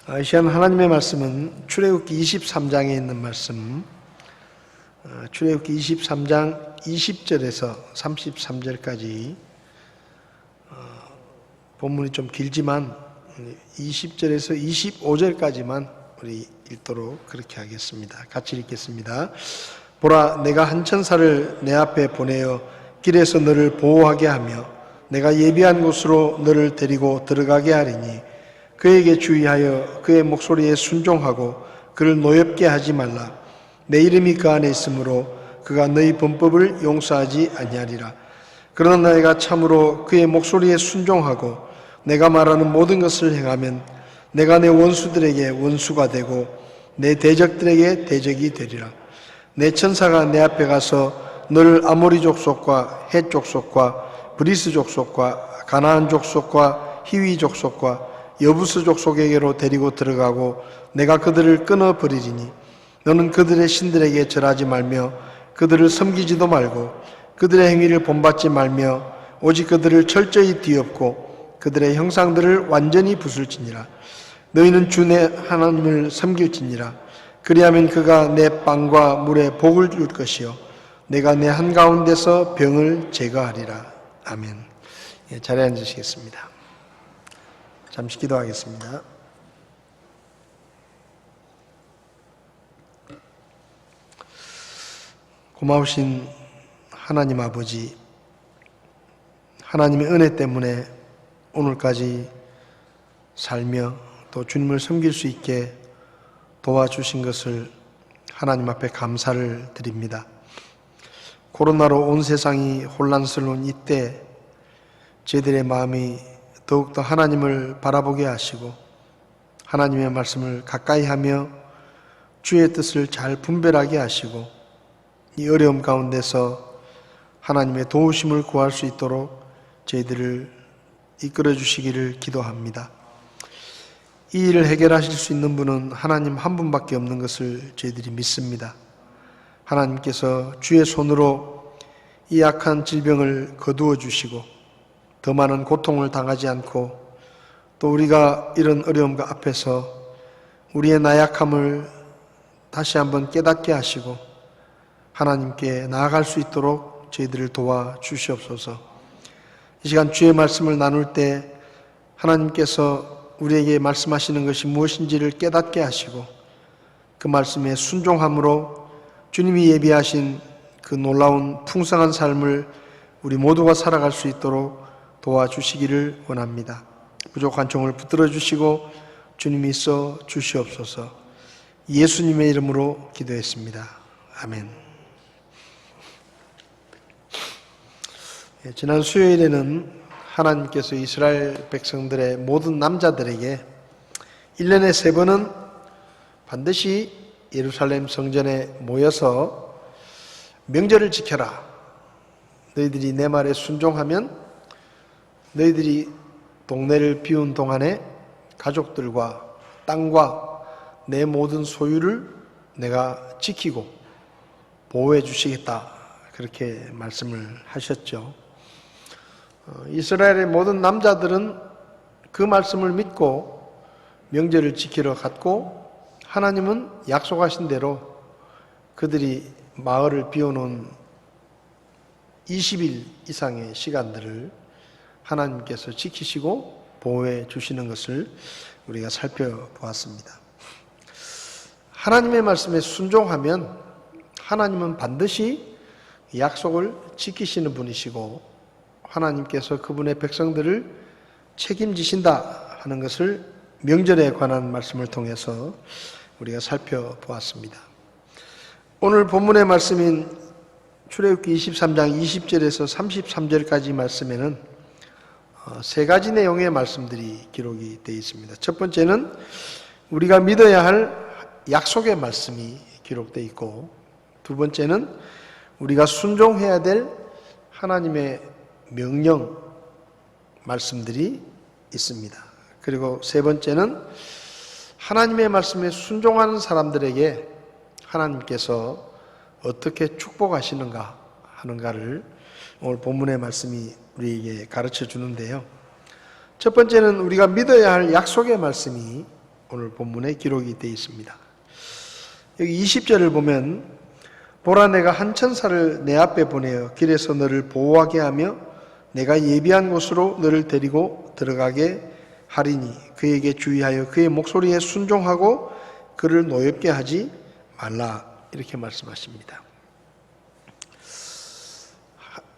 이 시간 하나님의 말씀은 출애굽기 23장에 있는 말씀, 출애굽기 23장 20절에서 33절까지, 본문이 좀 길지만 20절에서 25절까지만 우리 읽도록 그렇게 하겠습니다. 같이 읽겠습니다. 보라, 내가 한 천사를 내 앞에 보내어 길에서 너를 보호하게 하며 내가 예비한 곳으로 너를 데리고 들어가게 하리니 그에게 주의하여 그의 목소리에 순종하고 그를 노엽게 하지 말라. 내 이름이 그 안에 있으므로 그가 너희 범법을 용서하지 아니하리라. 그러나 내가 참으로 그의 목소리에 순종하고 내가 말하는 모든 것을 행하면 내가 내 원수들에게 원수가 되고 내 대적들에게 대적이 되리라. 내 천사가 내 앞에 가서 너를 아모리 족속과 헷 족속과 브리스 족속과 가나안 족속과 히위 족속과 여부스 족속에게로 데리고 들어가고 내가 그들을 끊어버리리니 너는 그들의 신들에게 절하지 말며 그들을 섬기지도 말고 그들의 행위를 본받지 말며 오직 그들을 철저히 뒤엎고 그들의 형상들을 완전히 부술지니라. 너희는 주 내 하나님을 섬길지니라. 그리하면 그가 내 빵과 물에 복을 줄 것이요 내가 내 한가운데서 병을 제거하리라. 아멘. 자리에 앉으시겠습니다. 잠시 기도하겠습니다. 고마우신 하나님 아버지, 하나님의 은혜 때문에 오늘까지 살며 또 주님을 섬길 수 있게 도와주신 것을 하나님 앞에 감사를 드립니다. 코로나로 온 세상이 혼란스러운 이때 저희들의 마음이 더욱더 하나님을 바라보게 하시고 하나님의 말씀을 가까이 하며 주의 뜻을 잘 분별하게 하시고 이 어려움 가운데서 하나님의 도우심을 구할 수 있도록 저희들을 이끌어 주시기를 기도합니다. 이 일을 해결하실 수 있는 분은 하나님 한 분밖에 없는 것을 저희들이 믿습니다. 하나님께서 주의 손으로 이 악한 질병을 거두어 주시고 더 많은 고통을 당하지 않고 또 우리가 이런 어려움과 앞에서 우리의 나약함을 다시 한번 깨닫게 하시고 하나님께 나아갈 수 있도록 저희들을 도와주시옵소서. 이 시간 주의 말씀을 나눌 때 하나님께서 우리에게 말씀하시는 것이 무엇인지를 깨닫게 하시고 그 말씀에 순종함으로 주님이 예비하신 그 놀라운 풍성한 삶을 우리 모두가 살아갈 수 있도록 도와주시기를 원합니다. 부족한 종을 붙들어 주시고 주님이 있어 주시옵소서. 예수님의 이름으로 기도했습니다. 아멘. 지난 수요일에는 하나님께서 이스라엘 백성들의 모든 남자들에게 1년에 3번은 반드시 예루살렘 성전에 모여서 명절을 지켜라. 너희들이 내 말에 순종하면 너희들이 동네를 비운 동안에 가족들과 땅과 내 모든 소유를 내가 지키고 보호해 주시겠다. 그렇게 말씀을 하셨죠. 이스라엘의 모든 남자들은 그 말씀을 믿고 명절을 지키러 갔고 하나님은 약속하신 대로 그들이 마을을 비워놓은 20일 이상의 시간들을 하나님께서 지키시고 보호해 주시는 것을 우리가 살펴보았습니다. 하나님의 말씀에 순종하면 하나님은 반드시 약속을 지키시는 분이시고 하나님께서 그분의 백성들을 책임지신다 하는 것을 명절에 관한 말씀을 통해서 우리가 살펴보았습니다. 오늘 본문의 말씀인 출애굽기 23장 20절에서 33절까지 말씀에는 3가지 내용의 말씀들이 기록이 되어 있습니다. 첫 번째는 우리가 믿어야 할 약속의 말씀이 기록되어 있고 두 번째는 우리가 순종해야 될 하나님의 명령 말씀들이 있습니다. 그리고 세 번째는 하나님의 말씀에 순종하는 사람들에게 하나님께서 어떻게 축복하시는가 하는가를 오늘 본문의 말씀이 우리에게 가르쳐 주는데요. 첫 번째는 우리가 믿어야 할 약속의 말씀이 오늘 본문에 기록이 되어 있습니다. 여기 20절을 보면 보라 내가 한 천사를 내 앞에 보내어 길에서 너를 보호하게 하며 내가 예비한 곳으로 너를 데리고 들어가게 하리니 그에게 주의하여 그의 목소리에 순종하고 그를 노엽게 하지 말라. 이렇게 말씀하십니다.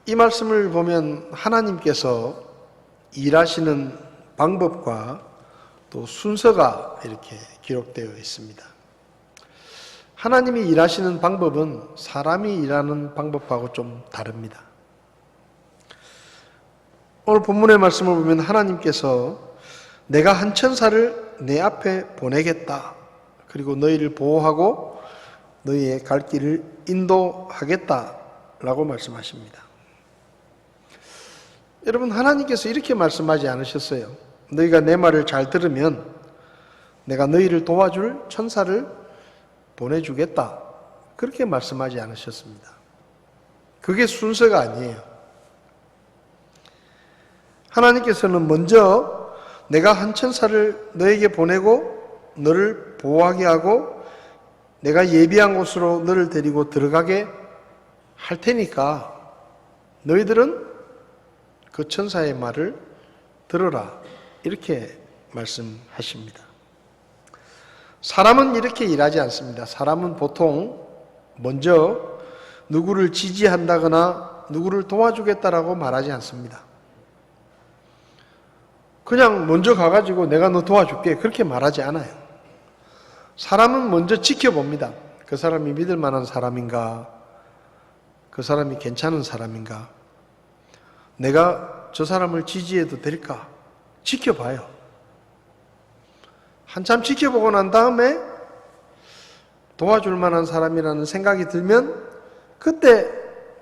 이 말씀을 보면 하나님께서 일하시는 방법과 또 순서가 이렇게 기록되어 있습니다. 하나님이 일하시는 방법은 사람이 일하는 방법하고 좀 다릅니다. 오늘 본문의 말씀을 보면 하나님께서 내가 한 천사를 내 앞에 보내겠다. 그리고 너희를 보호하고 너희의 갈 길을 인도하겠다라고 말씀하십니다. 여러분, 하나님께서 이렇게 말씀하지 않으셨어요. 너희가 내 말을 잘 들으면 내가 너희를 도와줄 천사를 보내주겠다. 그렇게 말씀하지 않으셨습니다. 그게 순서가 아니에요. 하나님께서는 먼저 내가 한 천사를 너에게 보내고 너를 보호하게 하고 내가 예비한 곳으로 너를 데리고 들어가게 할 테니까 너희들은 그 천사의 말을 들어라. 이렇게 말씀하십니다. 사람은 이렇게 일하지 않습니다. 사람은 보통 먼저 누구를 지지한다거나 누구를 도와주겠다라고 말하지 않습니다. 그냥 먼저 가가지고 내가 너 도와줄게 그렇게 말하지 않아요. 사람은 먼저 지켜봅니다. 그 사람이 믿을 만한 사람인가? 그 사람이 괜찮은 사람인가? 내가 저 사람을 지지해도 될까? 지켜봐요. 한참 지켜보고 난 다음에 도와줄 만한 사람이라는 생각이 들면 그때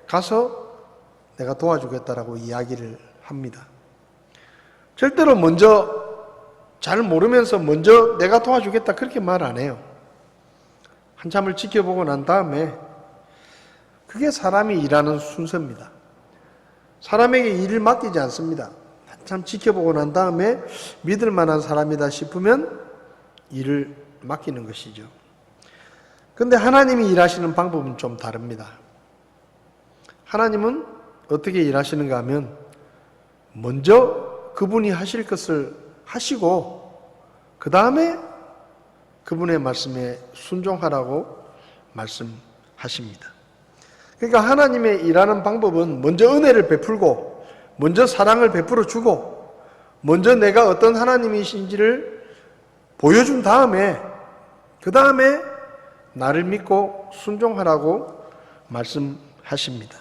가서 내가 도와주겠다라고 이야기를 합니다. 절대로 먼저 잘 모르면서 먼저 내가 도와주겠다 그렇게 말 안 해요. 한참을 지켜보고 난 다음에 그게 사람이 일하는 순서입니다. 사람에게 일을 맡기지 않습니다. 한참 지켜보고 난 다음에 믿을 만한 사람이다 싶으면 일을 맡기는 것이죠. 그런데 하나님이 일하시는 방법은 좀 다릅니다. 하나님은 어떻게 일하시는가 하면 먼저 그분이 하실 것을 하시고 그 다음에 그분의 말씀에 순종하라고 말씀하십니다. 그러니까 하나님의 일하는 방법은 먼저 은혜를 베풀고 먼저 사랑을 베풀어 주고 먼저 내가 어떤 하나님이신지를 보여준 다음에 그 다음에 나를 믿고 순종하라고 말씀하십니다.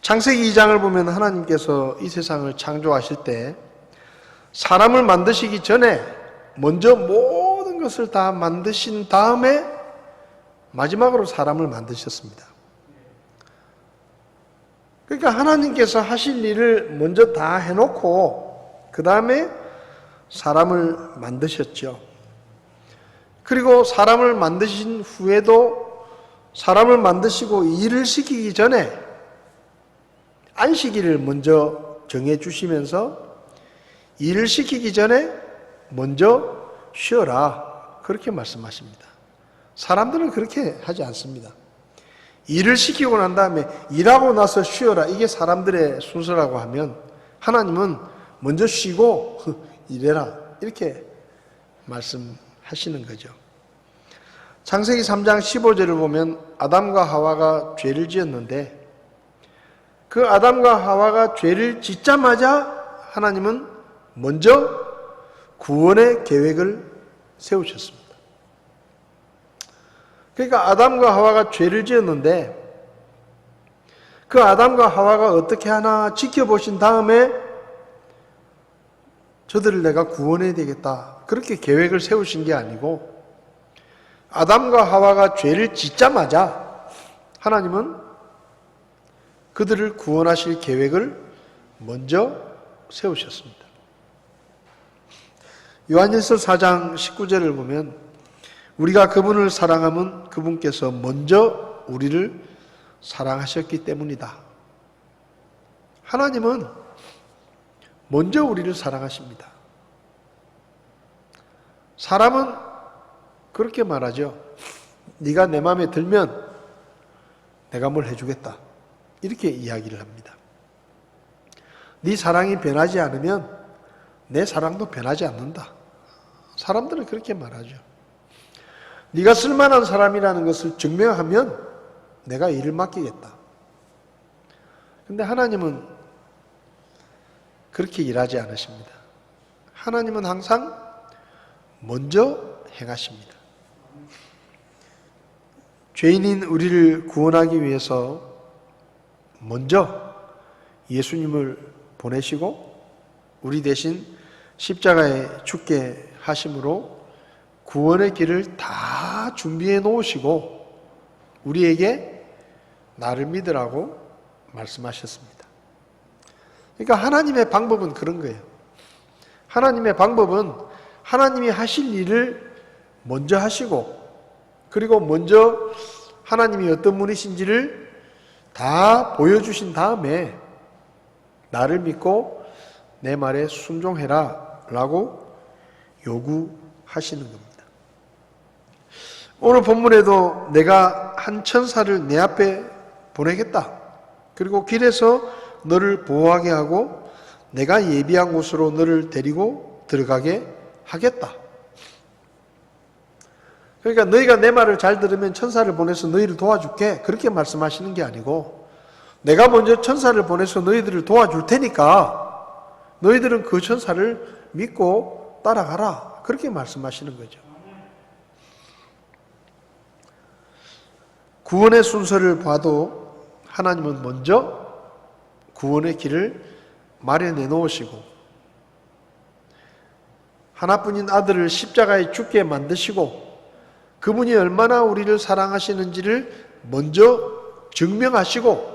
창세기 2장을 보면 하나님께서 이 세상을 창조하실 때 사람을 만드시기 전에 먼저 모든 것을 다 만드신 다음에 마지막으로 사람을 만드셨습니다. 그러니까 하나님께서 하실 일을 먼저 다 해놓고 그 다음에 사람을 만드셨죠. 그리고 사람을 만드신 후에도 사람을 만드시고 일을 시키기 전에 안식일을 먼저 정해주시면서 일을 시키기 전에 먼저 쉬어라. 그렇게 말씀하십니다. 사람들은 그렇게 하지 않습니다. 일을 시키고 난 다음에 일하고 나서 쉬어라. 이게 사람들의 순서라고 하면 하나님은 먼저 쉬고 일해라. 이렇게 말씀하시는 거죠. 창세기 3장 15절을 보면 아담과 하와가 죄를 지었는데 그 아담과 하와가 죄를 짓자마자 하나님은 먼저 구원의 계획을 세우셨습니다. 그러니까 아담과 하와가 죄를 지었는데 그 아담과 하와가 어떻게 하나 지켜보신 다음에 저들을 내가 구원해야 되겠다. 그렇게 계획을 세우신 게 아니고 아담과 하와가 죄를 짓자마자 하나님은 그들을 구원하실 계획을 먼저 세우셨습니다. 요한일서 4장 19절을 보면 우리가 그분을 사랑하면 그분께서 먼저 우리를 사랑하셨기 때문이다. 하나님은 먼저 우리를 사랑하십니다. 사람은 그렇게 말하죠. 네가 내 마음에 들면 내가 뭘 해주겠다. 이렇게 이야기를 합니다. 네 사랑이 변하지 않으면 내 사랑도 변하지 않는다. 사람들은 그렇게 말하죠. 네가 쓸만한 사람이라는 것을 증명하면 내가 일을 맡기겠다. 근데 하나님은 그렇게 일하지 않으십니다. 하나님은 항상 먼저 행하십니다. 죄인인 우리를 구원하기 위해서 먼저 예수님을 보내시고 우리 대신 십자가에 죽게 하심으로 구원의 길을 다 준비해 놓으시고 우리에게 나를 믿으라고 말씀하셨습니다. 그러니까 하나님의 방법은 그런 거예요. 하나님의 방법은 하나님이 하실 일을 먼저 하시고 그리고 먼저 하나님이 어떤 분이신지를 다 보여주신 다음에 나를 믿고 내 말에 순종해라 라고 요구하시는 겁니다. 오늘 본문에도 내가 한 천사를 내 앞에 보내겠다. 그리고 길에서 너를 보호하게 하고 내가 예비한 곳으로 너를 데리고 들어가게 하겠다. 그러니까 너희가 내 말을 잘 들으면 천사를 보내서 너희를 도와줄게. 그렇게 말씀하시는 게 아니고 내가 먼저 천사를 보내서 너희들을 도와줄 테니까 너희들은 그 천사를 믿고 따라가라. 그렇게 말씀하시는 거죠. 구원의 순서를 봐도 하나님은 먼저 구원의 길을 마련해 놓으시고 하나뿐인 아들을 십자가에 죽게 만드시고 그분이 얼마나 우리를 사랑하시는지를 먼저 증명하시고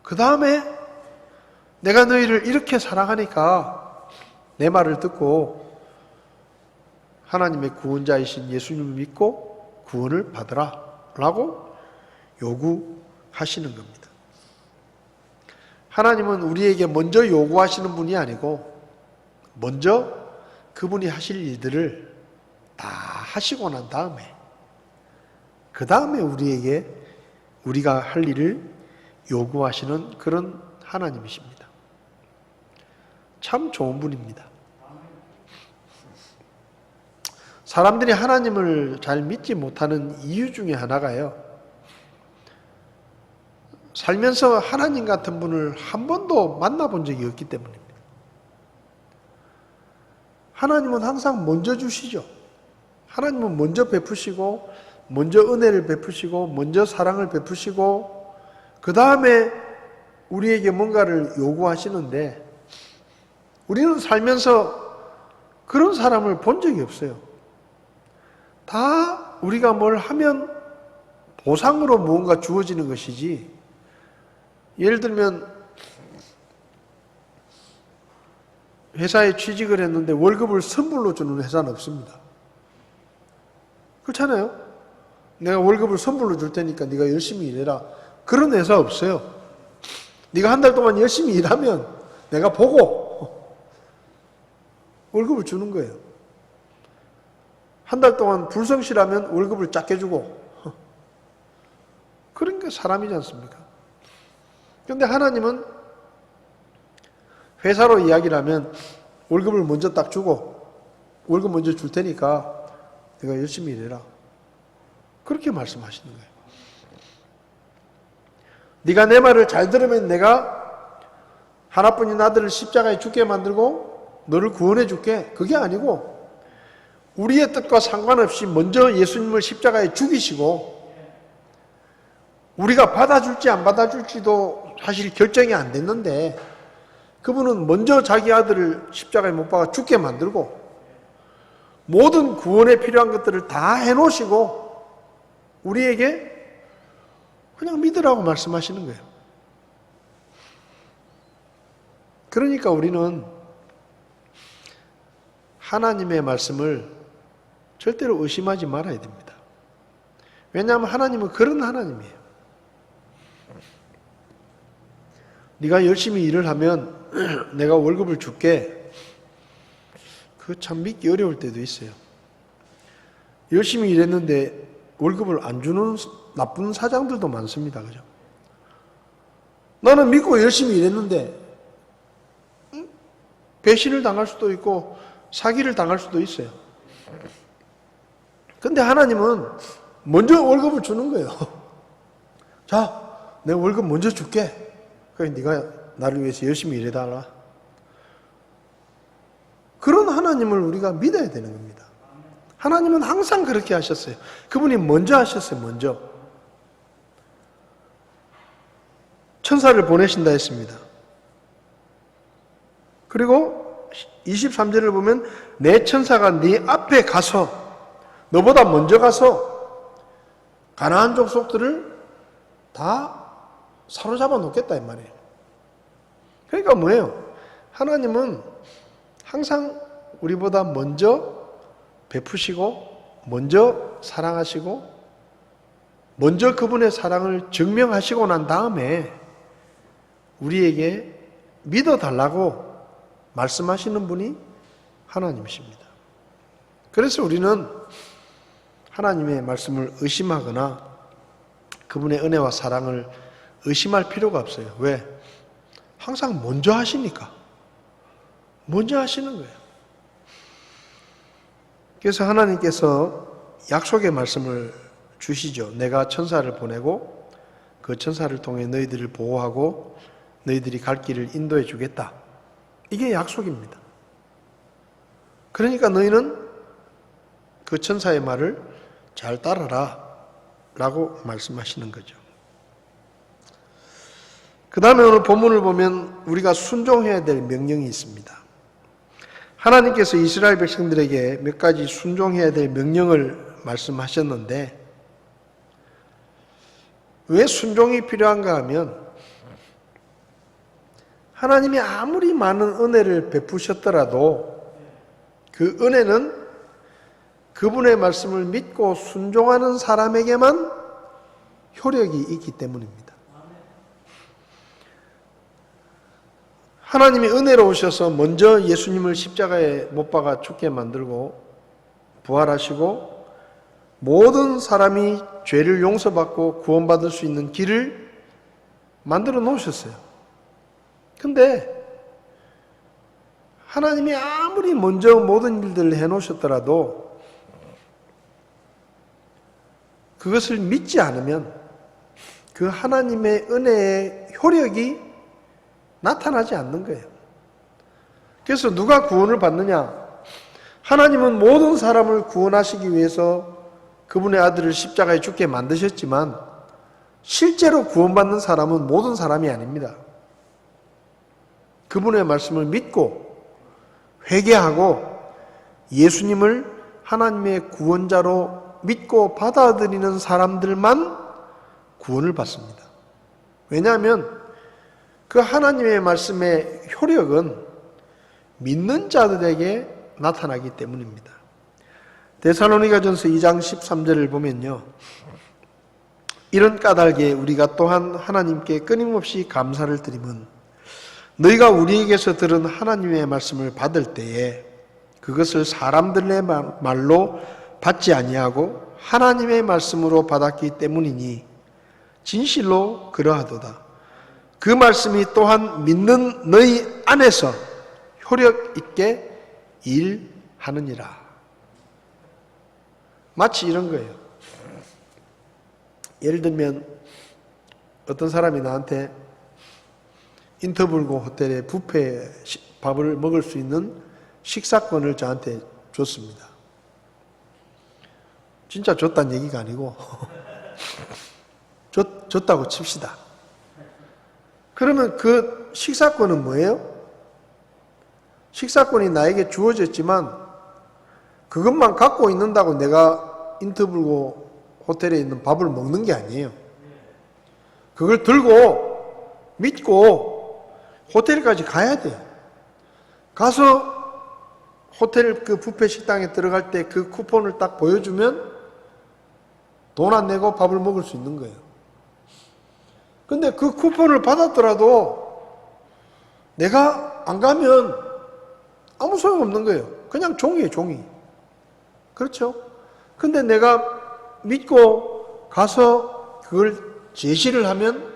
그 다음에 내가 너희를 이렇게 사랑하니까 내 말을 듣고 하나님의 구원자이신 예수님을 믿고 구원을 받으라 라고 요구하시는 겁니다. 하나님은 우리에게 먼저 요구하시는 분이 아니고 먼저 그분이 하실 일들을 다 하시고 난 다음에 그 다음에 우리가 할 일을 요구하시는 그런 하나님이십니다. 참 좋은 분입니다. 사람들이 하나님을 잘 믿지 못하는 이유 중에 하나가요. 살면서 하나님 같은 분을 한 번도 만나본 적이 없기 때문입니다. 하나님은 항상 먼저 주시죠. 하나님은 먼저 베푸시고 먼저 은혜를 베푸시고 먼저 사랑을 베푸시고 그 다음에 우리에게 뭔가를 요구하시는데 우리는 살면서 그런 사람을 본 적이 없어요. 다 우리가 뭘 하면 보상으로 무언가 주어지는 것이지 예를 들면 회사에 취직을 했는데 월급을 선불로 주는 회사는 없습니다. 그렇잖아요? 내가 월급을 선불로 줄 테니까 네가 열심히 일해라. 그런 회사 없어요. 네가 한 달 동안 열심히 일하면 내가 보고 월급을 주는 거예요. 한 달 동안 불성실하면 월급을 작게 주고 그런 게 사람이지 않습니까? 그런데 하나님은 회사로 이야기를 하면 월급을 먼저 딱 주고 월급 먼저 줄 테니까 내가 열심히 일해라. 그렇게 말씀하시는 거예요. 네가 내 말을 잘 들으면 내가 하나뿐인 아들을 십자가에 죽게 만들고 너를 구원해 줄게. 그게 아니고 우리의 뜻과 상관없이 먼저 예수님을 십자가에 죽이시고 우리가 받아줄지 안 받아줄지도 사실 결정이 안 됐는데 그분은 먼저 자기 아들을 십자가에 못 박아 죽게 만들고 모든 구원에 필요한 것들을 다 해놓으시고 우리에게 그냥 믿으라고 말씀하시는 거예요. 그러니까 우리는 하나님의 말씀을 절대로 의심하지 말아야 됩니다. 왜냐하면 하나님은 그런 하나님이에요. 네가 열심히 일을 하면 내가 월급을 줄게. 그거 참 믿기 어려울 때도 있어요. 열심히 일했는데 월급을 안 주는 나쁜 사장들도 많습니다. 그죠? 나는 믿고 열심히 일했는데 배신을 당할 수도 있고 사기를 당할 수도 있어요. 근데 하나님은 먼저 월급을 주는 거예요. 자, 내 월급 먼저 줄게. 그래, 네가 나를 위해서 열심히 일해달라. 그런 하나님을 우리가 믿어야 되는 겁니다. 하나님은 항상 그렇게 하셨어요. 그분이 먼저 하셨어요. 먼저. 천사를 보내신다 했습니다. 그리고 23절을 보면 내 천사가 네 앞에 가서 너보다 먼저 가서 가나안 족속들을 다 사로잡아 놓겠다 이 말이에요. 그러니까 뭐예요? 하나님은 항상 우리보다 먼저 베푸시고 먼저 사랑하시고 먼저 그분의 사랑을 증명하시고 난 다음에 우리에게 믿어달라고 말씀하시는 분이 하나님이십니다. 그래서 우리는 하나님의 말씀을 의심하거나 그분의 은혜와 사랑을 의심할 필요가 없어요. 왜? 항상 먼저 하시니까. 먼저 하시는 거예요. 그래서 하나님께서 약속의 말씀을 주시죠. 내가 천사를 보내고 그 천사를 통해 너희들을 보호하고 너희들이 갈 길을 인도해 주겠다. 이게 약속입니다. 그러니까 너희는 그 천사의 말을 잘 따라라 라고 말씀하시는 거죠. 그 다음에 오늘 본문을 보면 우리가 순종해야 될 명령이 있습니다. 하나님께서 이스라엘 백성들에게 몇 가지 순종해야 될 명령을 말씀하셨는데 왜 순종이 필요한가 하면 하나님이 아무리 많은 은혜를 베푸셨더라도 그 은혜는 그분의 말씀을 믿고 순종하는 사람에게만 효력이 있기 때문입니다. 하나님이 은혜로우셔서 먼저 예수님을 십자가에 못 박아 죽게 만들고 부활하시고 모든 사람이 죄를 용서받고 구원받을 수 있는 길을 만들어 놓으셨어요. 근데 하나님이 아무리 먼저 모든 일들을 해놓으셨더라도 그것을 믿지 않으면 그 하나님의 은혜의 효력이 나타나지 않는 거예요. 그래서 누가 구원을 받느냐? 하나님은 모든 사람을 구원하시기 위해서 그분의 아들을 십자가에 죽게 만드셨지만 실제로 구원받는 사람은 모든 사람이 아닙니다. 그분의 말씀을 믿고 회개하고 예수님을 하나님의 구원자로 믿고 받아들이는 사람들만 구원을 받습니다. 왜냐하면 그 하나님의 말씀의 효력은 믿는 자들에게 나타나기 때문입니다. 데살로니가전서 2장 13절을 보면요. 이런 까닭에 우리가 또한 하나님께 끊임없이 감사를 드리면 너희가 우리에게서 들은 하나님의 말씀을 받을 때에 그것을 사람들의 말로 받지 아니하고 하나님의 말씀으로 받았기 때문이니 진실로 그러하도다. 그 말씀이 또한 믿는 너희 안에서 효력 있게 일하느니라. 마치 이런 거예요. 예를 들면 어떤 사람이 나한테 인터블고 호텔에 뷔페 밥을 먹을 수 있는 식사권을 저한테 줬습니다. 진짜 줬다는 얘기가 아니고 줬다고 칩시다. 그러면 그 식사권은 뭐예요? 식사권이 나에게 주어졌지만 그것만 갖고 있는다고 내가 인터블고 호텔에 있는 밥을 먹는 게 아니에요. 그걸 들고 믿고 호텔까지 가야 돼요. 가서 호텔 그 뷔페 식당에 들어갈 때 그 쿠폰을 딱 보여주면 돈 안 내고 밥을 먹을 수 있는 거예요. 근데 그 쿠폰을 받았더라도 내가 안 가면 아무 소용 없는 거예요. 그냥 종이에요, 종이. 그렇죠? 근데 내가 믿고 가서 그걸 제시를 하면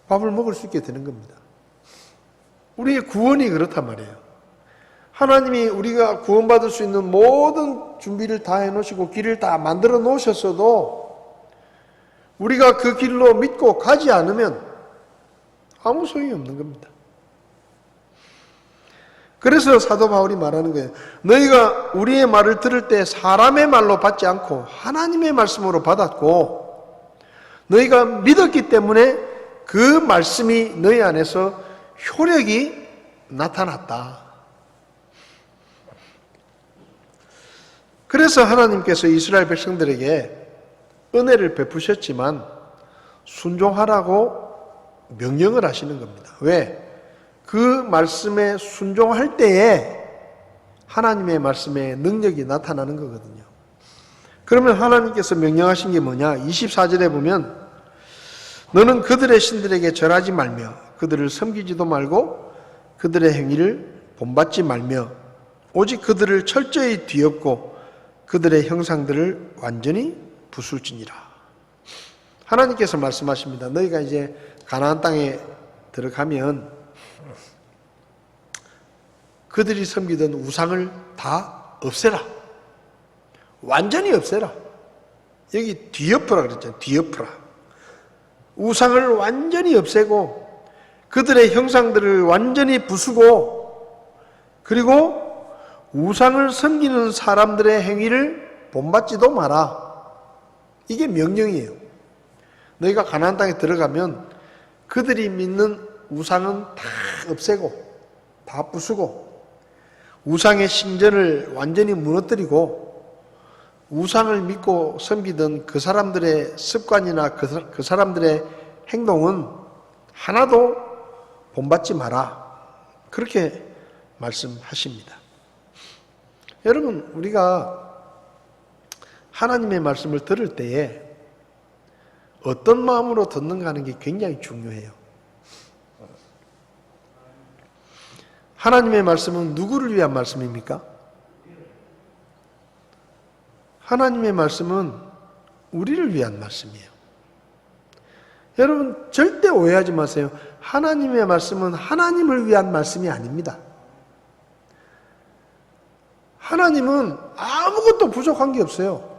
밥을 먹을 수 있게 되는 겁니다. 우리의 구원이 그렇단 말이에요. 하나님이 우리가 구원받을 수 있는 모든 준비를 다 해놓으시고 길을 다 만들어 놓으셨어도 우리가 그 길로 믿고 가지 않으면 아무 소용이 없는 겁니다. 그래서 사도 바울이 말하는 거예요. 너희가 우리의 말을 들을 때 사람의 말로 받지 않고 하나님의 말씀으로 받았고 너희가 믿었기 때문에 그 말씀이 너희 안에서 효력이 나타났다. 그래서 하나님께서 이스라엘 백성들에게 은혜를 베푸셨지만 순종하라고 명령을 하시는 겁니다. 왜? 그 말씀에 순종할 때에 하나님의 말씀에 능력이 나타나는 거거든요. 그러면 하나님께서 명령하신 게 뭐냐? 24절에 보면 너는 그들의 신들에게 절하지 말며 그들을 섬기지도 말고 그들의 행위를 본받지 말며 오직 그들을 철저히 뒤엎고 그들의 형상들을 완전히 부술지니라. 하나님께서 말씀하십니다. 너희가 이제 가나안 땅에 들어가면 그들이 섬기던 우상을 다 없애라. 완전히 없애라. 여기 뒤엎으라 그랬잖아요. 뒤엎으라. 우상을 완전히 없애고 그들의 형상들을 완전히 부수고 그리고 우상을 섬기는 사람들의 행위를 본받지도 마라. 이게 명령이에요. 너희가 가나안 땅에 들어가면 그들이 믿는 우상은 다 없애고 다 부수고 우상의 신전을 완전히 무너뜨리고 우상을 믿고 섬기던 그 사람들의 습관이나 그 사람들의 행동은 하나도 본받지 마라. 그렇게 말씀하십니다. 여러분, 우리가 하나님의 말씀을 들을 때에 어떤 마음으로 듣는가 하는 게 굉장히 중요해요. 하나님의 말씀은 누구를 위한 말씀입니까? 하나님의 말씀은 우리를 위한 말씀이에요. 여러분, 절대 오해하지 마세요. 하나님의 말씀은 하나님을 위한 말씀이 아닙니다. 하나님은 아무것도 부족한 게 없어요.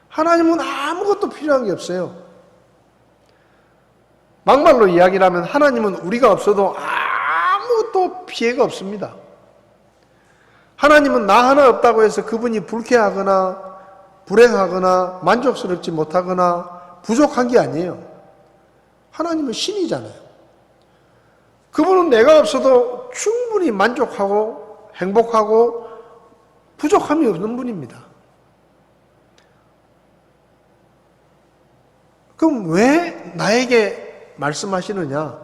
하나님은 아무것도 필요한 게 없어요. 막말로 이야기를 하면 하나님은 우리가 없어도 아무것도 피해가 없습니다. 하나님은 나 하나 없다고 해서 그분이 불쾌하거나 불행하거나 만족스럽지 못하거나 부족한 게 아니에요. 하나님은 신이잖아요. 그분은 내가 없어도 충분히 만족하고 행복하고 부족함이 없는 분입니다. 그럼 왜 나에게 말씀하시느냐?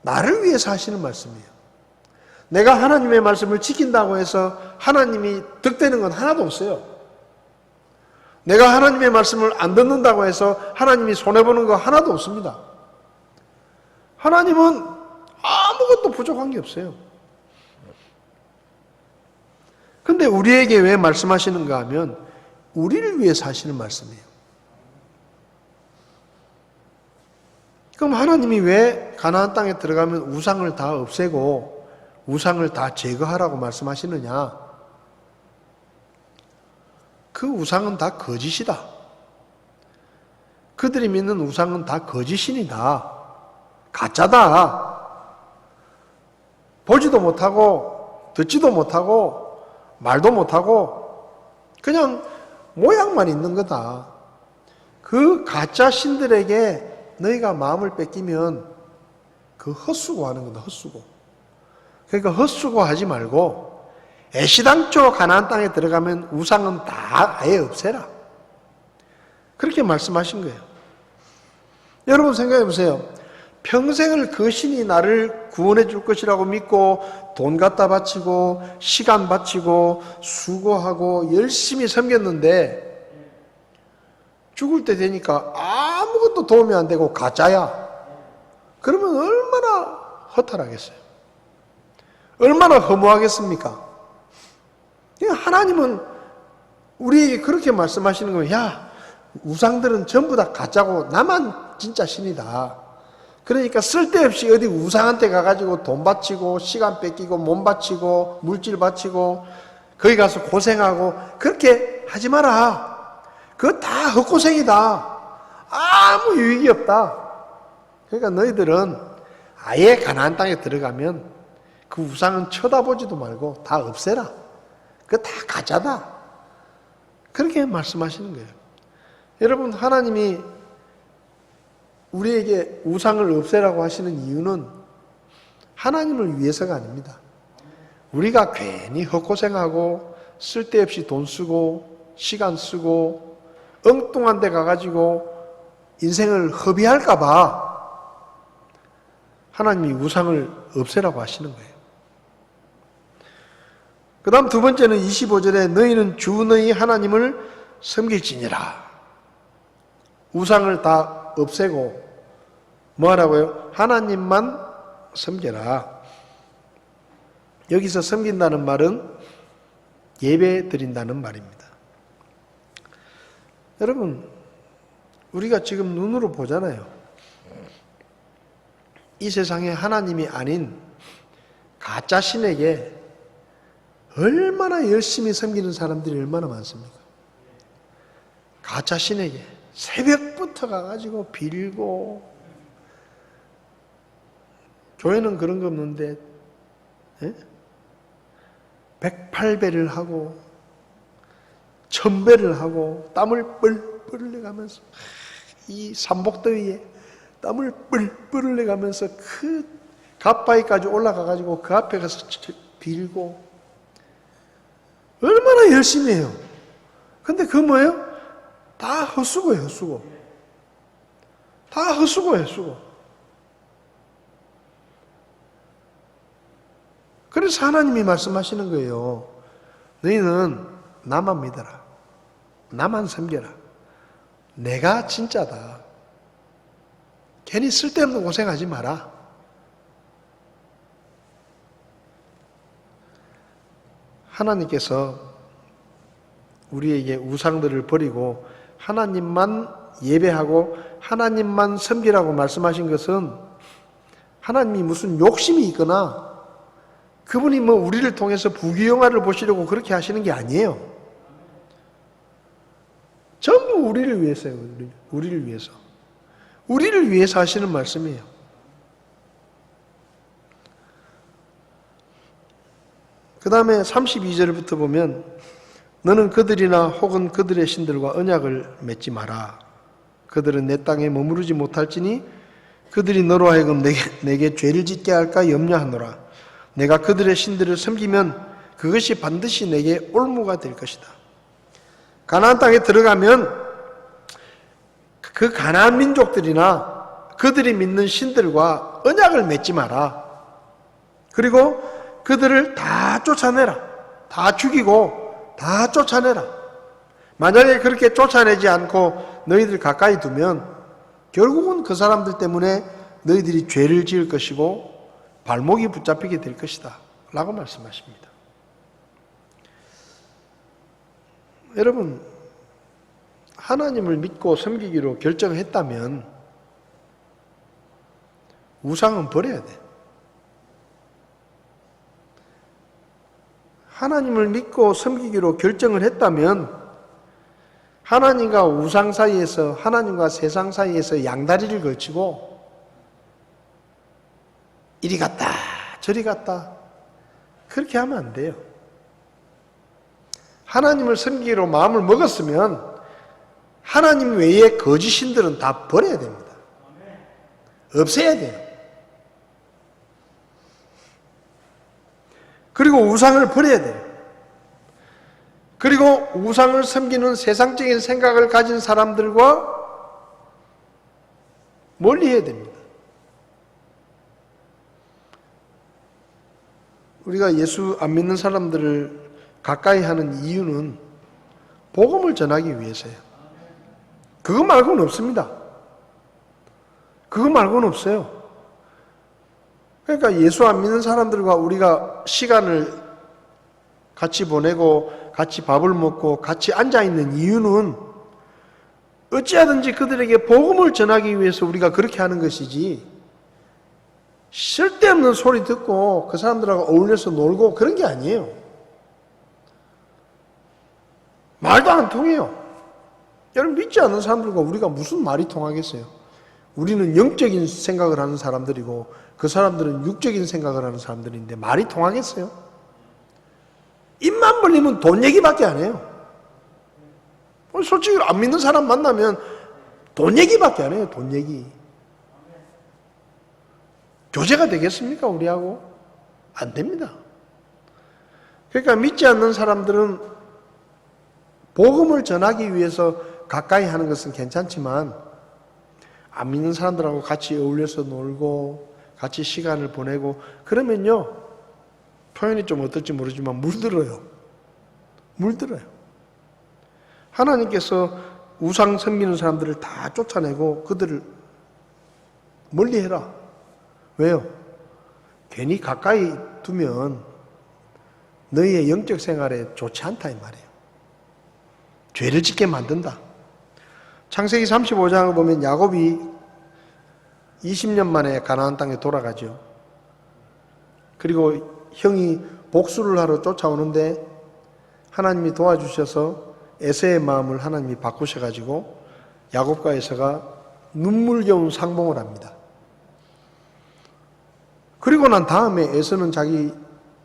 나를 위해서 하시는 말씀이에요. 내가 하나님의 말씀을 지킨다고 해서 하나님이 득되는 건 하나도 없어요. 내가 하나님의 말씀을 안 듣는다고 해서 하나님이 손해보는 거 하나도 없습니다. 하나님은 아무것도 부족한 게 없어요. 근데 우리에게 왜 말씀하시는가 하면 우리를 위해서 하시는 말씀이에요. 그럼 하나님이 왜 가나안 땅에 들어가면 우상을 다 없애고 우상을 다 제거하라고 말씀하시느냐? 그 우상은 다 거짓이다. 그들이 믿는 우상은 다 거짓신이다. 가짜다. 보지도 못하고 듣지도 못하고 말도 못하고 그냥 모양만 있는 거다. 그 가짜 신들에게 너희가 마음을 뺏기면 그 헛수고하는 거다. 헛수고. 그러니까 헛수고하지 말고 애시당초 가나안 땅에 들어가면 우상은 다 아예 없애라. 그렇게 말씀하신 거예요. 여러분 생각해 보세요. 평생을 그 신이 나를 구원해 줄 것이라고 믿고 돈 갖다 바치고 시간 바치고 수고하고 열심히 섬겼는데 죽을 때 되니까 아무것도 도움이 안 되고 가짜야. 그러면 얼마나 허탈하겠어요. 얼마나 허무하겠습니까? 하나님은 우리에게 그렇게 말씀하시는 거예요. 야, 우상들은 전부 다 가짜고 나만 진짜 신이다. 그러니까 쓸데없이 어디 우상한테 가가지고 돈 바치고 시간 뺏기고 몸 바치고 물질 바치고 거기 가서 고생하고 그렇게 하지 마라. 그거 다 헛고생이다. 아무 유익이 없다. 그러니까 너희들은 아예 가나안 땅에 들어가면 그 우상은 쳐다보지도 말고 다 없애라. 그거 다 가짜다. 그렇게 말씀하시는 거예요. 여러분, 하나님이 우리에게 우상을 없애라고 하시는 이유는 하나님을 위해서가 아닙니다. 우리가 괜히 헛고생하고 쓸데없이 돈 쓰고 시간 쓰고 엉뚱한 데 가가지고 인생을 허비할까 봐 하나님이 우상을 없애라고 하시는 거예요. 그 다음 두 번째는 25절에 너희는 주 너희 하나님을 섬길지니라. 우상을 다 없애고 뭐 하라고요? 하나님만 섬겨라. 여기서 섬긴다는 말은 예배 드린다는 말입니다. 여러분, 우리가 지금 눈으로 보잖아요. 이 세상에 하나님이 아닌 가짜 신에게 얼마나 열심히 섬기는 사람들이 얼마나 많습니까? 가짜 신에게 새벽부터 가가지고 빌고, 교회는 그런 거 없는데 108배를 하고 1000배를 하고 땀을 뻘뻘 흘려가면서 이 삼복더위에 땀을 뻘뻘 흘려가면서 그 갓바위까지 올라가가지고 그 앞에 가서 빌고 얼마나 열심히 해요. 근데 그 뭐예요? 다 헛수고예요, 헛수고. 다 헛수고예요, 헛수고. 그래서 하나님이 말씀하시는 거예요. 너희는 나만 믿어라. 나만 섬겨라. 내가 진짜다. 괜히 쓸데없는 고생하지 마라. 하나님께서 우리에게 우상들을 버리고 하나님만 예배하고 하나님만 섬기라고 말씀하신 것은 하나님이 무슨 욕심이 있거나 그분이 뭐 우리를 통해서 부귀영화를 보시려고 그렇게 하시는 게 아니에요. 전부 우리를 위해서요. 우리를 위해서. 우리를 위해서 하시는 말씀이에요. 그 다음에 32절부터 보면 너는 그들이나 혹은 그들의 신들과 언약을 맺지 마라. 그들은 내 땅에 머무르지 못할지니 그들이 너로 하여금 내게 죄를 짓게 할까 염려하노라. 내가 그들의 신들을 섬기면 그것이 반드시 내게 올무가 될 것이다. 가나안 땅에 들어가면 그 가나안 민족들이나 그들이 믿는 신들과 언약을 맺지 마라. 그리고 그들을 다 쫓아내라. 다 죽이고 다 쫓아내라. 만약에 그렇게 쫓아내지 않고 너희들 가까이 두면 결국은 그 사람들 때문에 너희들이 죄를 지을 것이고 발목이 붙잡히게 될 것이다 라고 말씀하십니다. 여러분, 하나님을 믿고 섬기기로 결정했다면 우상은 버려야 돼. 하나님을 믿고 섬기기로 결정을 했다면 하나님과 우상 사이에서, 하나님과 세상 사이에서 양다리를 걸치고 이리 갔다 저리 갔다 그렇게 하면 안 돼요. 하나님을 섬기기로 마음을 먹었으면 하나님 외에 거짓 신들은 다 버려야 됩니다. 없애야 돼요. 그리고 우상을 버려야 돼요. 그리고 우상을 섬기는 세상적인 생각을 가진 사람들과 멀리 해야 됩니다. 우리가 예수 안 믿는 사람들을 가까이 하는 이유는 복음을 전하기 위해서예요. 그거 말고는 없습니다. 그거 말고는 없어요. 그러니까 예수 안 믿는 사람들과 우리가 시간을 같이 보내고 같이 밥을 먹고 같이 앉아있는 이유는 어찌하든지 그들에게 복음을 전하기 위해서 우리가 그렇게 하는 것이지, 쓸데없는 소리 듣고 그 사람들하고 어울려서 놀고 그런 게 아니에요. 말도 안 통해요. 여러분, 믿지 않는 사람들과 우리가 무슨 말이 통하겠어요? 우리는 영적인 생각을 하는 사람들이고 그 사람들은 육적인 생각을 하는 사람들인데 말이 통하겠어요? 입만 벌리면 돈 얘기밖에 안 해요. 솔직히 안 믿는 사람 만나면 돈 얘기밖에 안 해요. 돈 얘기. 교제가 되겠습니까? 우리하고? 안 됩니다. 그러니까 믿지 않는 사람들은 복음을 전하기 위해서 가까이 하는 것은 괜찮지만 안 믿는 사람들하고 같이 어울려서 놀고 같이 시간을 보내고 그러면요, 표현이 좀 어떨지 모르지만 물들어요. 물들어요. 하나님께서 우상 섬기는 사람들을 다 쫓아내고 그들을 멀리해라. 왜요? 괜히 가까이 두면 너희의 영적 생활에 좋지 않다 이 말이에요. 죄를 짓게 만든다. 창세기 35장을 보면 야곱이 20년 만에 가나안 땅에 돌아가죠. 그리고 형이 복수를 하러 쫓아오는데 하나님이 도와주셔서 에서의 마음을 하나님이 바꾸셔가지고 야곱과 에서가 눈물겨운 상봉을 합니다. 그리고 난 다음에 에서는 자기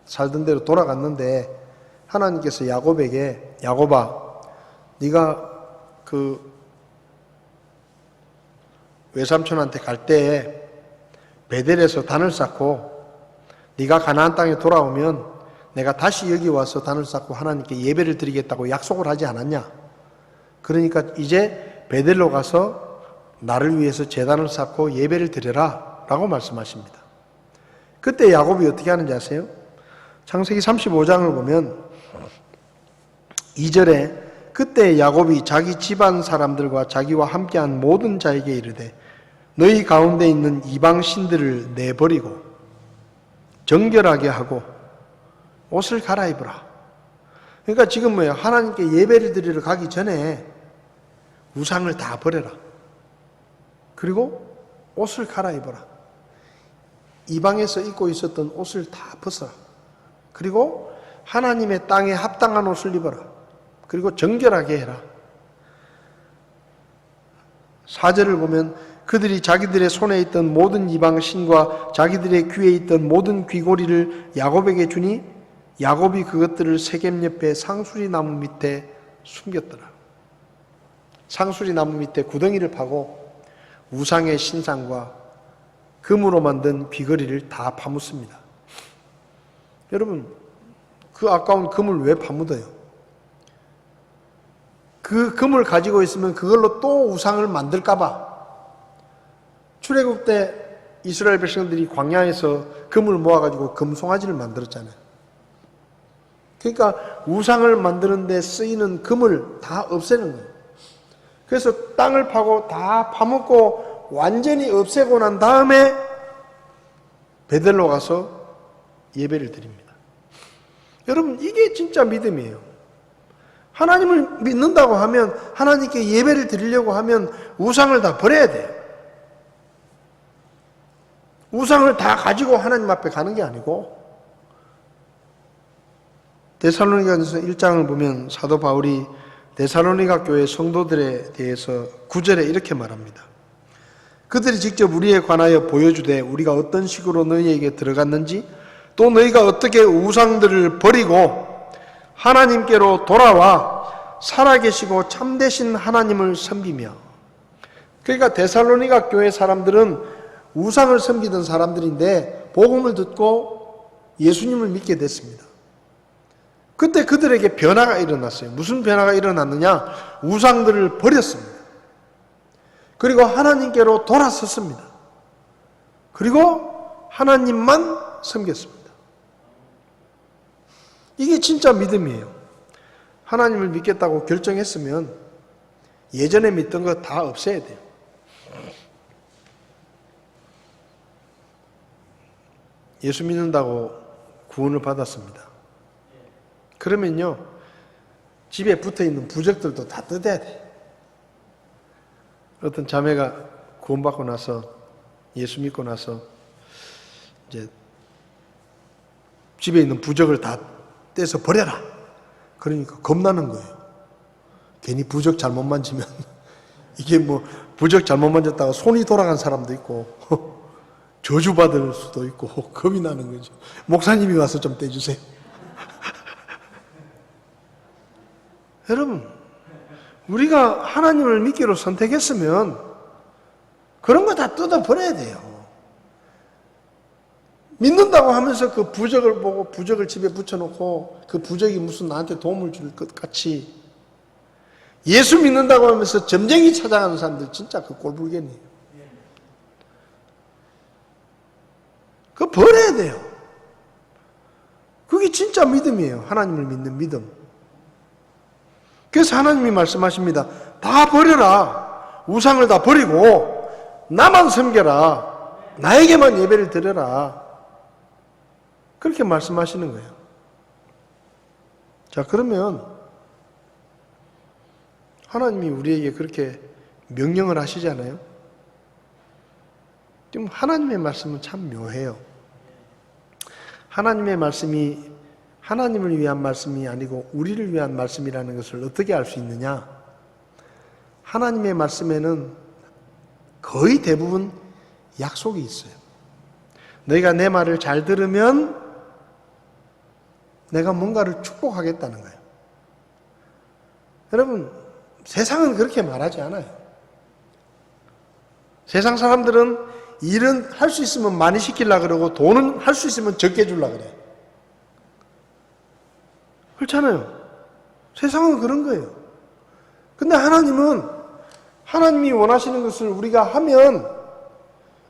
살던 대로 돌아갔는데 하나님께서 야곱에게, 야곱아, 네가 그 외삼촌한테 갈 때 베델에서 단을 쌓고 네가 가나안 땅에 돌아오면 내가 다시 여기 와서 단을 쌓고 하나님께 예배를 드리겠다고 약속을 하지 않았냐? 그러니까 이제 베델로 가서 나를 위해서 제단을 쌓고 예배를 드려라 라고 말씀하십니다. 그때 야곱이 어떻게 하는지 아세요? 창세기 35장을 보면 2절에 그때 야곱이 자기 집안 사람들과 자기와 함께한 모든 자에게 이르되 너희 가운데 있는 이방 신들을 내버리고 정결하게 하고 옷을 갈아입으라. 그러니까 지금 뭐예요? 하나님께 예배를 드리러 가기 전에 우상을 다 버려라. 그리고 옷을 갈아입어라. 이방에서 입고 있었던 옷을 다 벗어라. 그리고 하나님의 땅에 합당한 옷을 입어라. 그리고 정결하게 해라. 4절을 보면 그들이 자기들의 손에 있던 모든 이방 신과 자기들의 귀에 있던 모든 귀고리를 야곱에게 주니 야곱이 그것들을 세겜 옆에 상수리 나무 밑에 숨겼더라. 상수리 나무 밑에 구덩이를 파고 우상의 신상과 금으로 만든 귀걸이를 다 파묻습니다. 여러분, 그 아까운 금을 왜 파묻어요? 그 금을 가지고 있으면 그걸로 또 우상을 만들까봐. 출애굽 때 이스라엘 백성들이 광야에서 금을 모아가지고 금송아지를 만들었잖아요. 그러니까 우상을 만드는 데 쓰이는 금을 다 없애는 거예요. 그래서 땅을 파고 다 파묻고 완전히 없애고 난 다음에 베델로 가서 예배를 드립니다. 여러분, 이게 진짜 믿음이에요. 하나님을 믿는다고 하면, 하나님께 예배를 드리려고 하면 우상을 다 버려야 돼요. 우상을 다 가지고 하나님 앞에 가는 게 아니고, 데살로니가서 1장을 보면 사도 바울이 데살로니가 교회 성도들에 대해서 9절에 이렇게 말합니다. 그들이 직접 우리에 관하여 보여주되 우리가 어떤 식으로 너희에게 들어갔는지 또 너희가 어떻게 우상들을 버리고 하나님께로 돌아와 살아계시고 참되신 하나님을 섬기며. 그러니까 데살로니가 교회 사람들은 우상을 섬기던 사람들인데 복음을 듣고 예수님을 믿게 됐습니다. 그때 그들에게 변화가 일어났어요. 무슨 변화가 일어났느냐? 우상들을 버렸습니다. 그리고 하나님께로 돌아섰습니다. 그리고 하나님만 섬겼습니다. 이게 진짜 믿음이에요. 하나님을 믿겠다고 결정했으면 예전에 믿던 거 다 없애야 돼요. 예수 믿는다고 구원을 받았습니다. 그러면요, 집에 붙어있는 부적들도 다 뜯어야 돼. 어떤 자매가 구원받고 나서, 예수 믿고 나서 이제 집에 있는 부적을 다 떼서 버려라. 그러니까 겁나는 거예요. 괜히 부적 잘못 만지면 이게 뭐 부적 잘못 만졌다가 손이 돌아간 사람도 있고 저주받을 수도 있고 겁이 나는 거죠. 목사님이 와서 좀 떼주세요. 여러분, 우리가 하나님을 믿기로 선택했으면 그런 거 다 뜯어버려야 돼요. 믿는다고 하면서 그 부적을 보고 부적을 집에 붙여놓고 그 부적이 무슨 나한테 도움을 줄 것 같이 예수 믿는다고 하면서 점쟁이 찾아가는 사람들 진짜 그 꼴불견이에요. 그거 버려야 돼요. 그게 진짜 믿음이에요. 하나님을 믿는 믿음. 그래서 하나님이 말씀하십니다. 다 버려라. 우상을 다 버리고 나만 섬겨라. 나에게만 예배를 드려라. 그렇게 말씀하시는 거예요. 자, 그러면 하나님이 우리에게 그렇게 명령을 하시잖아요. 지금 하나님의 말씀은 참 묘해요. 하나님의 말씀이 하나님을 위한 말씀이 아니고 우리를 위한 말씀이라는 것을 어떻게 알 수 있느냐? 하나님의 말씀에는 거의 대부분 약속이 있어요. 너희가 내 말을 잘 들으면 내가 뭔가를 축복하겠다는 거예요. 여러분, 세상은 그렇게 말하지 않아요. 세상 사람들은 일은 할 수 있으면 많이 시키려고 그러고 돈은 할 수 있으면 적게 주려고 그래요. 그렇잖아요. 세상은 그런 거예요. 근데 하나님은 하나님이 원하시는 것을 우리가 하면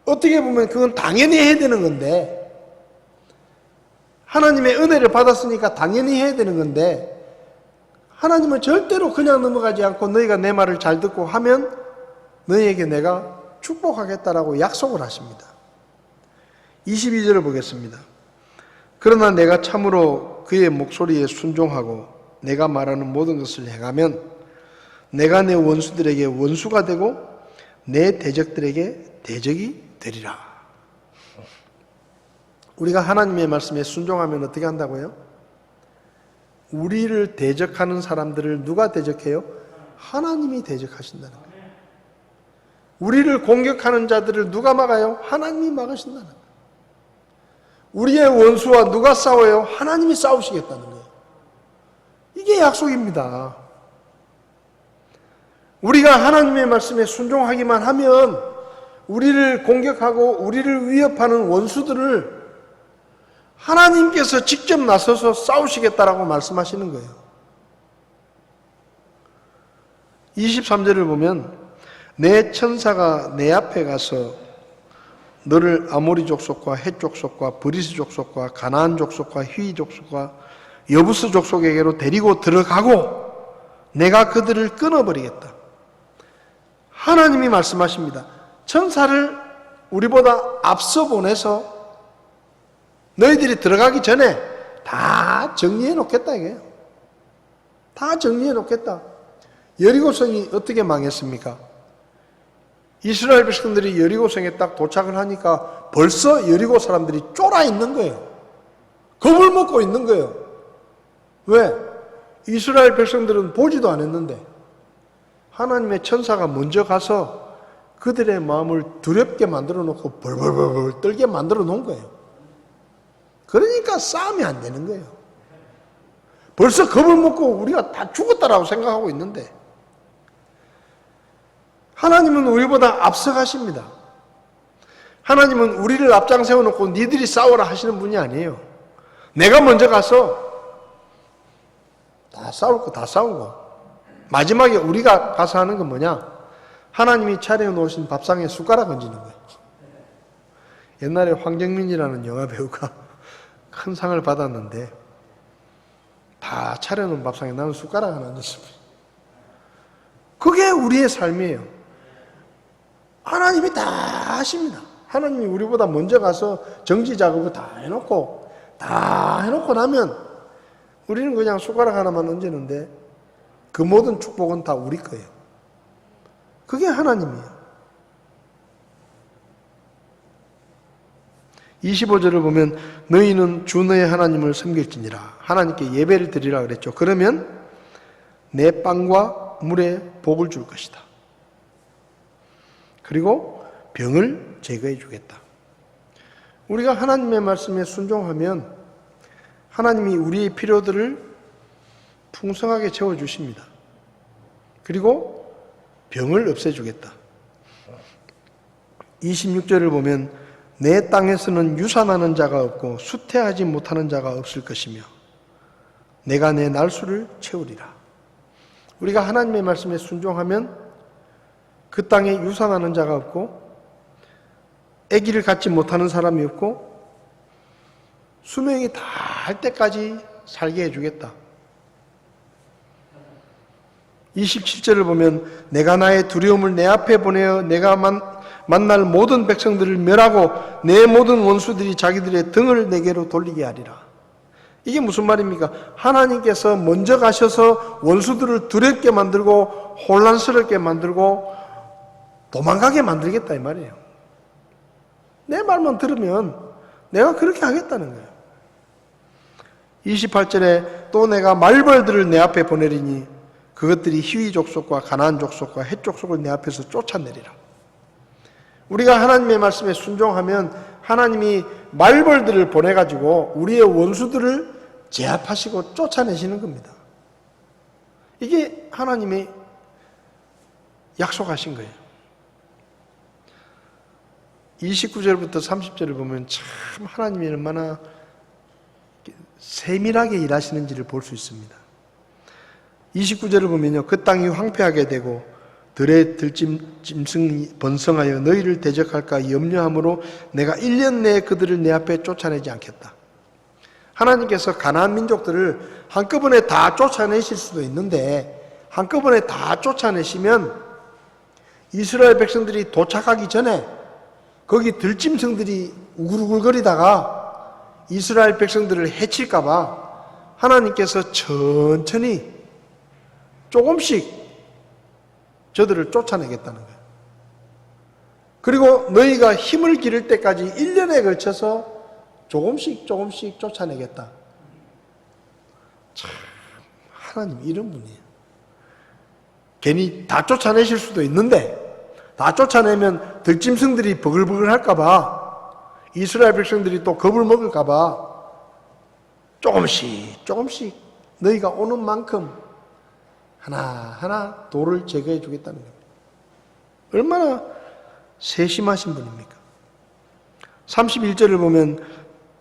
어떻게 보면 그건 당연히 해야 되는 건데 하나님의 은혜를 받았으니까 당연히 해야 되는 건데 하나님은 절대로 그냥 넘어가지 않고 너희가 내 말을 잘 듣고 하면 너희에게 내가 축복하겠다라고 약속을 하십니다. 22절을 보겠습니다. 그러나 내가 참으로 그의 목소리에 순종하고 내가 말하는 모든 것을 행하면 내가 내 원수들에게 원수가 되고 내 대적들에게 대적이 되리라. 우리가 하나님의 말씀에 순종하면 어떻게 한다고요? 우리를 대적하는 사람들을 누가 대적해요? 하나님이 대적하신다는 거예요. 우리를 공격하는 자들을 누가 막아요? 하나님이 막으신다는 거예요. 우리의 원수와 누가 싸워요? 하나님이 싸우시겠다는 거예요. 이게 약속입니다. 우리가 하나님의 말씀에 순종하기만 하면 우리를 공격하고 우리를 위협하는 원수들을 하나님께서 직접 나서서 싸우시겠다라고 말씀하시는 거예요. 23절을 보면 내 천사가 내 앞에 가서 너를 아모리 족속과 헷 족속과 브리스 족속과 가나안 족속과 휘 족속과 여부스 족속에게로 데리고 들어가고 내가 그들을 끊어버리겠다. 하나님이 말씀하십니다. 천사를 우리보다 앞서 보내서 너희들이 들어가기 전에 다 정리해 놓겠다 이게요. 다 정리해 놓겠다. 여리고성이 어떻게 망했습니까? 이스라엘 백성들이 여리고성에 딱 도착을 하니까 벌써 여리고 사람들이 쫄아 있는 거예요. 겁을 먹고 있는 거예요. 왜? 이스라엘 백성들은 보지도 않았는데 하나님의 천사가 먼저 가서 그들의 마음을 두렵게 만들어 놓고 벌벌벌 떨게 만들어 놓은 거예요. 그러니까 싸움이 안 되는 거예요. 벌써 겁을 먹고 우리가 다 죽었다라고 생각하고 있는데 하나님은 우리보다 앞서가십니다. 하나님은 우리를 앞장 세워놓고 니들이 싸워라 하시는 분이 아니에요. 내가 먼저 가서 다 싸울 거 다 싸우고 마지막에 우리가 가서 하는 건 뭐냐? 하나님이 차려놓으신 밥상에 숟가락 얹는 거예요. 옛날에 황정민이라는 영화 배우가 큰 상을 받았는데 다 차려놓은 밥상에 나는 숟가락 하나 얹었습니다. 그게 우리의 삶이에요. 하나님이 다 하십니다. 하나님이 우리보다 먼저 가서 정지 작업을 다 해놓고 나면 우리는 그냥 숟가락 하나만 얹는데 그 모든 축복은 다 우리 거예요. 그게 하나님이에요. 25절을 보면 너희는 주 너의 하나님을 섬길지니라. 하나님께 예배를 드리라 그랬죠. 그러면 내 빵과 물에 복을 줄 것이다. 그리고 병을 제거해 주겠다. 우리가 하나님의 말씀에 순종하면 하나님이 우리의 필요들을 풍성하게 채워주십니다. 그리고 병을 없애주겠다. 26절을 보면 내 땅에서는 유산하는 자가 없고 수태하지 못하는 자가 없을 것이며 내가 내 날수를 채우리라. 우리가 하나님의 말씀에 순종하면 그 땅에 유산하는 자가 없고 아기를 갖지 못하는 사람이 없고 수명이 다 할 때까지 살게 해주겠다. 27절을 보면 내가 나의 두려움을 내 앞에 보내어 내가 만날 모든 백성들을 멸하고 내 모든 원수들이 자기들의 등을 내게로 돌리게 하리라. 이게 무슨 말입니까? 하나님께서 먼저 가셔서 원수들을 두렵게 만들고 혼란스럽게 만들고 도망가게 만들겠다 이 말이에요. 내 말만 들으면 내가 그렇게 하겠다는 거예요. 28절에 또 내가 말벌들을 내 앞에 보내리니 그것들이 히위 족속과 가나안 족속과 헷 족속을 내 앞에서 쫓아내리라. 우리가 하나님의 말씀에 순종하면 하나님이 말벌들을 보내가지고 우리의 원수들을 제압하시고 쫓아내시는 겁니다. 이게 하나님의 약속하신 거예요. 29절부터 30절을 보면 참 하나님이 얼마나 세밀하게 일하시는지를 볼 수 있습니다. 29절을 보면요, 그 땅이 황폐하게 되고 들의 들짐승이 번성하여 너희를 대적할까 염려함으로 내가 1년 내에 그들을 내 앞에 쫓아내지 않겠다. 하나님께서 가나안 민족들을 한꺼번에 다 쫓아내실 수도 있는데 한꺼번에 다 쫓아내시면 이스라엘 백성들이 도착하기 전에 거기 들짐승들이 우글우글거리다가 이스라엘 백성들을 해칠까 봐 하나님께서 천천히 조금씩 저들을 쫓아내겠다는 거예요. 그리고 너희가 힘을 기를 때까지 1년에 걸쳐서 조금씩 쫓아내겠다. 참 하나님 이런 분이에요. 괜히 다 쫓아내실 수도 있는데 다 쫓아내면 들짐승들이 버글버글 할까 봐 이스라엘 백성들이 또 겁을 먹을까 봐 조금씩 너희가 오는 만큼 하나하나 돌을 제거해 주겠다는 겁니다. 얼마나 세심하신 분입니까? 31절을 보면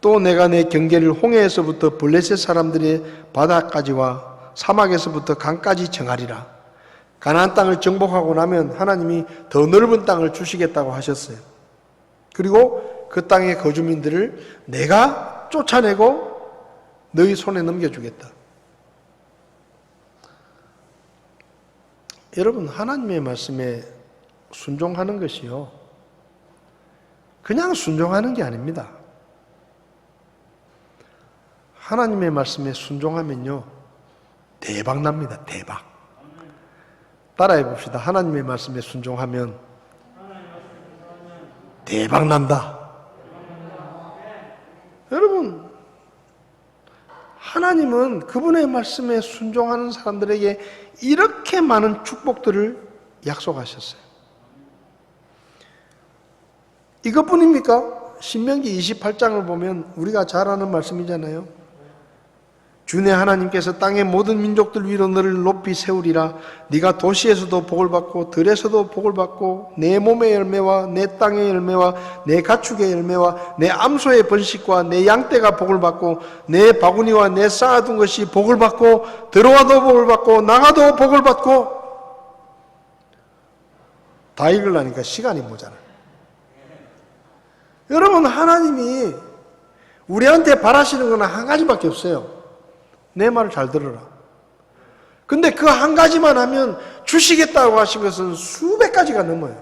또 내가 내 경계를 홍해에서부터 블레셋 사람들의 바다까지와 사막에서부터 강까지 정하리라. 가나안 땅을 정복하고 나면 하나님이 더 넓은 땅을 주시겠다고 하셨어요. 그리고 그 땅의 거주민들을 내가 쫓아내고 너희 손에 넘겨주겠다. 여러분, 하나님의 말씀에 순종하는 것이요, 그냥 순종하는 게 아닙니다. 하나님의 말씀에 순종하면요, 대박 납니다. 대박. 따라해 봅시다. 하나님의 말씀에 순종하면 대박 난다. 여러분, 하나님은 그분의 말씀에 순종하는 사람들에게 이렇게 많은 축복들을 약속하셨어요. 이것뿐입니까? 신명기 28장을 보면 우리가 잘 아는 말씀이잖아요. 주내 하나님께서 땅의 모든 민족들 위로 너를 높이 세우리라. 네가 도시에서도 복을 받고 들에서도 복을 받고 내 몸의 열매와 내 땅의 열매와 내 가축의 열매와 내 암소의 번식과 내 양떼가 복을 받고 내 바구니와 내 쌓아둔 것이 복을 받고 들어와도 복을 받고 나가도 복을 받고. 다 읽으려니까 시간이 모자라요. 여러분, 하나님이 우리한테 바라시는 건 한 가지밖에 없어요. 내 말을 잘 들어라. 근데 그 한 가지만 하면 주시겠다고 하신 것은 수백 가지가 넘어요.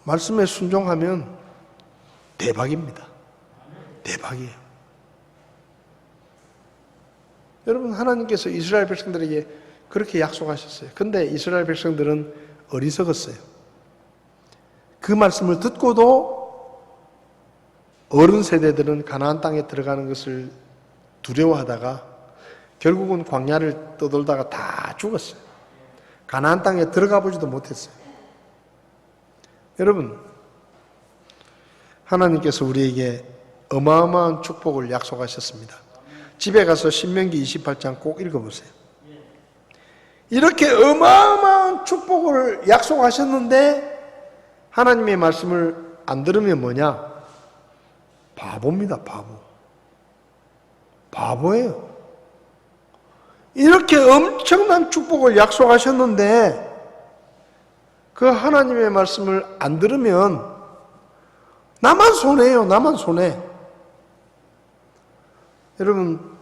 말씀에 순종하면 대박입니다. 대박이에요. 여러분, 하나님께서 이스라엘 백성들에게 그렇게 약속하셨어요. 근데 이스라엘 백성들은 어리석었어요. 그 말씀을 듣고도 어른 세대들은 가나안 땅에 들어가는 것을 두려워하다가 결국은 광야를 떠돌다가 다 죽었어요. 가나안 땅에 들어가 보지도 못했어요. 여러분, 하나님께서 우리에게 어마어마한 축복을 약속하셨습니다. 집에 가서 신명기 28장 꼭 읽어보세요. 이렇게 어마어마한 축복을 약속하셨는데 하나님의 말씀을 안 들으면 뭐냐? 바보입니다, 바보. 바보예요. 이렇게 엄청난 축복을 약속하셨는데 그 하나님의 말씀을 안 들으면 나만 손해요, 나만 손해. 여러분,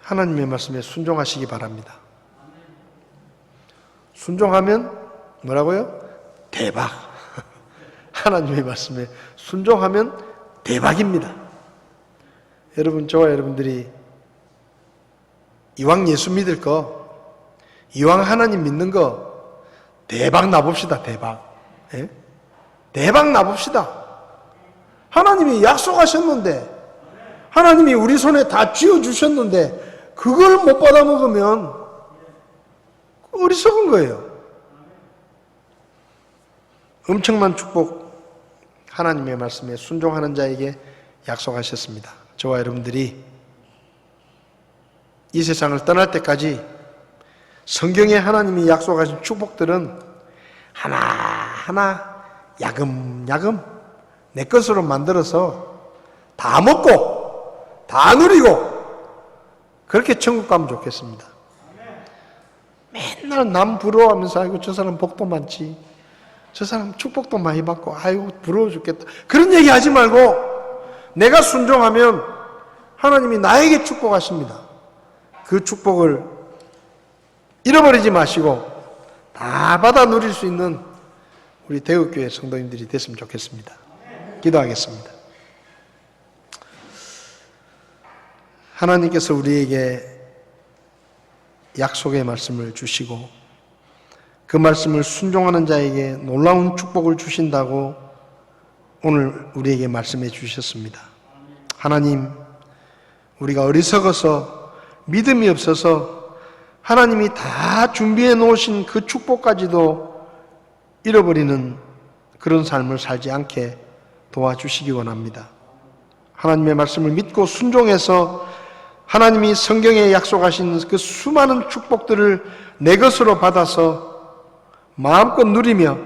하나님의 말씀에 순종하시기 바랍니다. 순종하면 뭐라고요? 대박. 하나님의 말씀에 순종하면 대박입니다. 여러분, 저와 여러분들이 이왕 예수 믿을 거, 이왕 하나님 믿는 거 대박 나봅시다. 대박. 예? 대박 나봅시다. 하나님이 약속하셨는데, 하나님이 우리 손에 다 쥐어주셨는데 그걸 못 받아 먹으면 어리석은 거예요. 엄청난 축복, 하나님의 말씀에 순종하는 자에게 약속하셨습니다. 저와 여러분들이 이 세상을 떠날 때까지 성경에 하나님이 약속하신 축복들은 하나하나 야금야금 내 것으로 만들어서 다 먹고 다 누리고 그렇게 천국 가면 좋겠습니다. 맨날 남 부러워하면서 아이고 저 사람 복도 많지, 저 사람 축복도 많이 받고 아이고 부러워 죽겠다, 그런 얘기 하지 말고 내가 순종하면 하나님이 나에게 축복하십니다. 그 축복을 잃어버리지 마시고 다 받아 누릴 수 있는 우리 대국교회 성도님들이 됐으면 좋겠습니다. 기도하겠습니다. 하나님께서 우리에게 약속의 말씀을 주시고 그 말씀을 순종하는 자에게 놀라운 축복을 주신다고 오늘 우리에게 말씀해 주셨습니다. 하나님, 우리가 어리석어서 믿음이 없어서 하나님이 다 준비해 놓으신 그 축복까지도 잃어버리는 그런 삶을 살지 않게 도와주시기 원합니다. 하나님의 말씀을 믿고 순종해서 하나님이 성경에 약속하신 그 수많은 축복들을 내 것으로 받아서 마음껏 누리며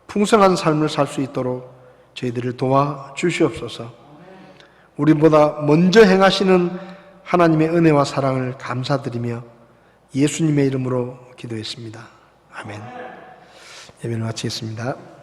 풍성한 삶을 살 수 있도록 저희들을 도와주시옵소서. 우리보다 먼저 행하시는 하나님의 은혜와 사랑을 감사드리며 예수님의 이름으로 기도했습니다. 아멘. 예배를 마치겠습니다.